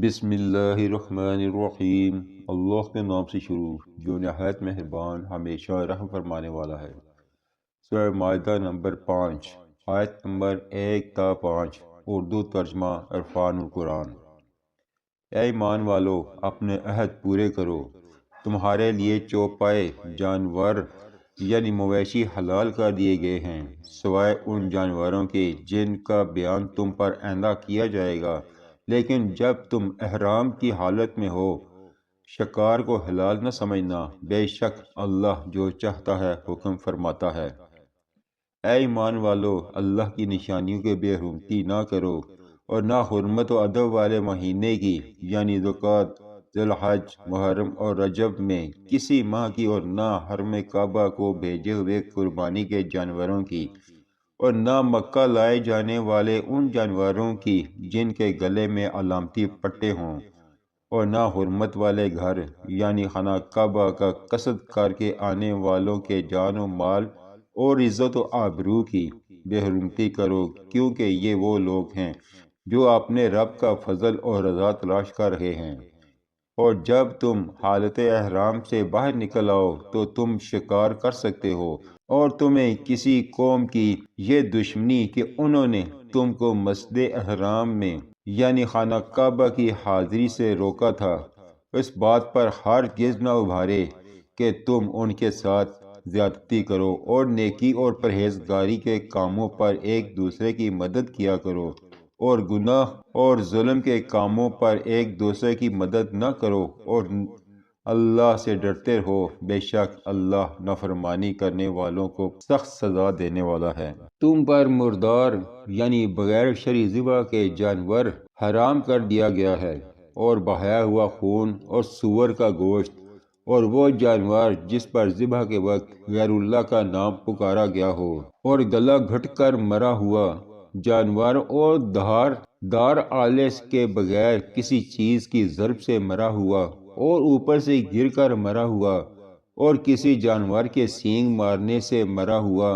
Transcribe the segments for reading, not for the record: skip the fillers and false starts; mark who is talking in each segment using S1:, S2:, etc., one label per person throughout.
S1: بسم اللہ الرحمن الرحیم۔ اللہ کے نام سے شروع جو نہایت مہربان ہمیشہ رحم فرمانے والا ہے۔ سورہ مائدہ نمبر 5 آیت نمبر 1 تا 5 اردو ترجمہ عرفان القرآن۔ اے ایمان والو، اپنے عہد پورے کرو۔ تمہارے لیے چوپائے جانور یعنی مویشی حلال کر دیے گئے ہیں، سوائے ان جانوروں کے جن کا بیان تم پر آئندہ کیا جائے گا، لیکن جب تم احرام کی حالت میں ہو شکار کو حلال نہ سمجھنا، بے شک اللہ جو چاہتا ہے حکم فرماتا ہے۔ اے ایمان والو، اللہ کی نشانیوں کے بے حرمتی نہ کرو اور نہ حرمت و ادب والے مہینے کی یعنی ذوالقعدہ، ذی الحج، محرم اور رجب میں کسی ماہ کی، اور نہ حرم کعبہ کو بھیجے ہوئے قربانی کے جانوروں کی، اور نہ مکہ لائے جانے والے ان جانوروں کی جن کے گلے میں علامتی پٹے ہوں، اور نہ حرمت والے گھر یعنی خانہ کعبہ کا قصد کر کے آنے والوں کے جان و مال اور عزت و آبرو کی بے حرمتی کرو، کیونکہ یہ وہ لوگ ہیں جو اپنے رب کا فضل اور رضا تلاش کر رہے ہیں۔ اور جب تم حالت احرام سے باہر نکل آؤ تو تم شکار کر سکتے ہو، اور تمہیں کسی قوم کی یہ دشمنی کہ انہوں نے تم کو مسجد احرام میں یعنی خانہ کعبہ کی حاضری سے روکا تھا، اس بات پر ہرگز نہ ابھارے کہ تم ان کے ساتھ زیادتی کرو، اور نیکی اور پرہیزگاری کے کاموں پر ایک دوسرے کی مدد کیا کرو، اور گناہ اور ظلم کے کاموں پر ایک دوسرے کی مدد نہ کرو، اور اللہ سے ڈرتے رہو، بے شک اللہ نافرمانی کرنے والوں کو سخت سزا دینے والا ہے۔ تم پر مردار یعنی بغیر شرعی ذبح کے جانور حرام کر دیا گیا ہے، اور بہایا ہوا خون اور سور کا گوشت، اور وہ جانور جس پر ذبح کے وقت غیر اللہ کا نام پکارا گیا ہو، اور گلا گھٹ کر مرا ہوا جانور، اور دار آلے کے بغیر کسی چیز کی ضرب سے مرا ہوا اور اوپر سے گر کر مرا ہوا، اور کسی جانور کے سینگ مارنے سے مرا ہوا،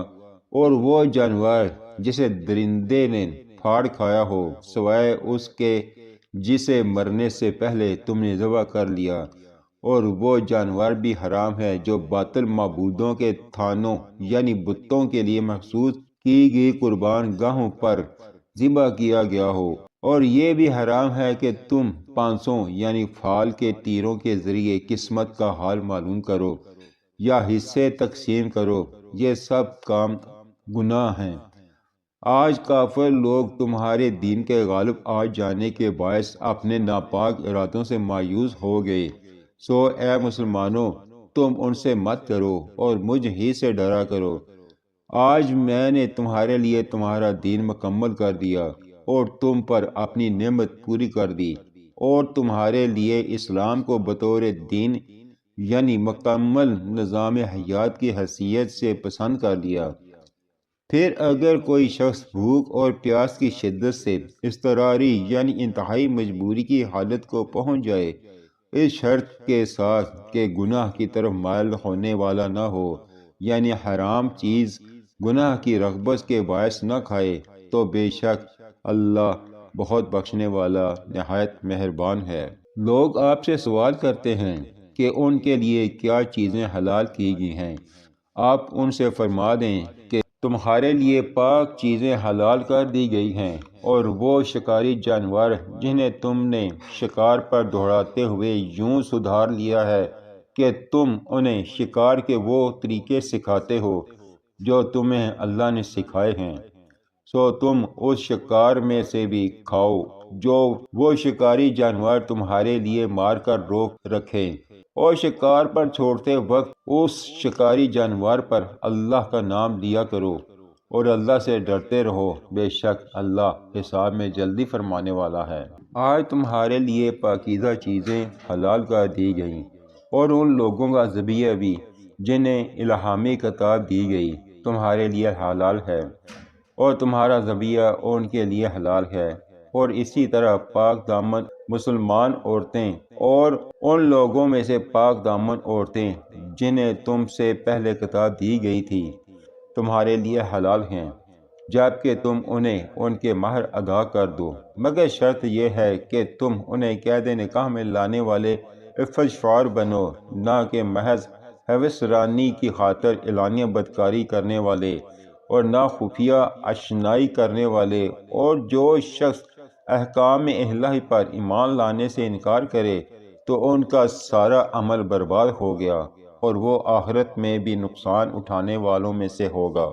S1: اور وہ جانور جسے درندے نے پھاڑ کھایا ہو، سوائے اس کے جسے مرنے سے پہلے تم نے ذبح کر لیا، اور وہ جانور بھی حرام ہے جو باطل معبودوں کے تھانوں یعنی بتوں کے لیے مخصوص کی گئی قربان گاہوں پر ذبح کیا گیا ہو، اور یہ بھی حرام ہے کہ تم پانسوں یعنی فال کے تیروں کے ذریعے قسمت کا حال معلوم کرو یا حصے تقسیم کرو، یہ سب کام گناہ ہیں۔ آج کافر لوگ تمہارے دین کے غالب آ جانے کے باعث اپنے ناپاک ارادوں سے مایوس ہو گئے، سو اے مسلمانوں، تم ان سے مت کرو اور مجھ ہی سے ڈرا کرو۔ آج میں نے تمہارے لیے تمہارا دین مکمل کر دیا اور تم پر اپنی نعمت پوری کر دی، اور تمہارے لیے اسلام کو بطور دین یعنی مکمل نظام حیات کی حیثیت سے پسند کر دیا۔ پھر اگر کوئی شخص بھوک اور پیاس کی شدت سے اضطراری یعنی انتہائی مجبوری کی حالت کو پہنچ جائے، اس شرط کے ساتھ کہ گناہ کی طرف مائل ہونے والا نہ ہو یعنی حرام چیز گناہ کی رغبت کے باعث نہ کھائے، تو بے شک اللہ بہت بخشنے والا نہایت مہربان ہے۔ لوگ آپ سے سوال کرتے ہیں کہ ان کے لیے کیا چیزیں حلال کی گئی ہیں۔ آپ ان سے فرما دیں کہ تمہارے لیے پاک چیزیں حلال کر دی گئی ہیں، اور وہ شکاری جانور جنہیں تم نے شکار پر دوڑاتے ہوئے یوں سدھار لیا ہے کہ تم انہیں شکار کے وہ طریقے سکھاتے ہو جو تمہیں اللہ نے سکھائے ہیں، سو تم اس شکار میں سے بھی کھاؤ جو وہ شکاری جانور تمہارے لیے مار کر روک رکھیں، اور شکار پر چھوڑتے وقت اس شکاری جانور پر اللہ کا نام لیا کرو، اور اللہ سے ڈرتے رہو، بے شک اللہ حساب میں جلدی فرمانے والا ہے۔ آج تمہارے لیے پاکیزہ چیزیں حلال کر دی گئیں، اور ان لوگوں کا ذبیحہ بھی جنہیں الہامی کتاب دی گئی تمہارے لیے حلال ہے، اور تمہارا ذبیحہ ان کے لیے حلال ہے، اور اسی طرح پاک دامن مسلمان عورتیں اور ان لوگوں میں سے پاک دامن عورتیں جنہیں تم سے پہلے کتاب دی گئی تھی تمہارے لیے حلال ہیں، جبکہ تم انہیں ان کے مہر ادا کر دو، مگر شرط یہ ہے کہ تم انہیں قید نکاح میں لانے والے عفت شعار بنو، نہ کہ محض حوث رانی کی خاطر اعلانیہ بدکاری کرنے والے، اور نہ خفیہ اشنائی کرنے والے۔ اور جو شخص احکام الہی پر ایمان لانے سے انکار کرے تو ان کا سارا عمل برباد ہو گیا، اور وہ آخرت میں بھی نقصان اٹھانے والوں میں سے ہوگا۔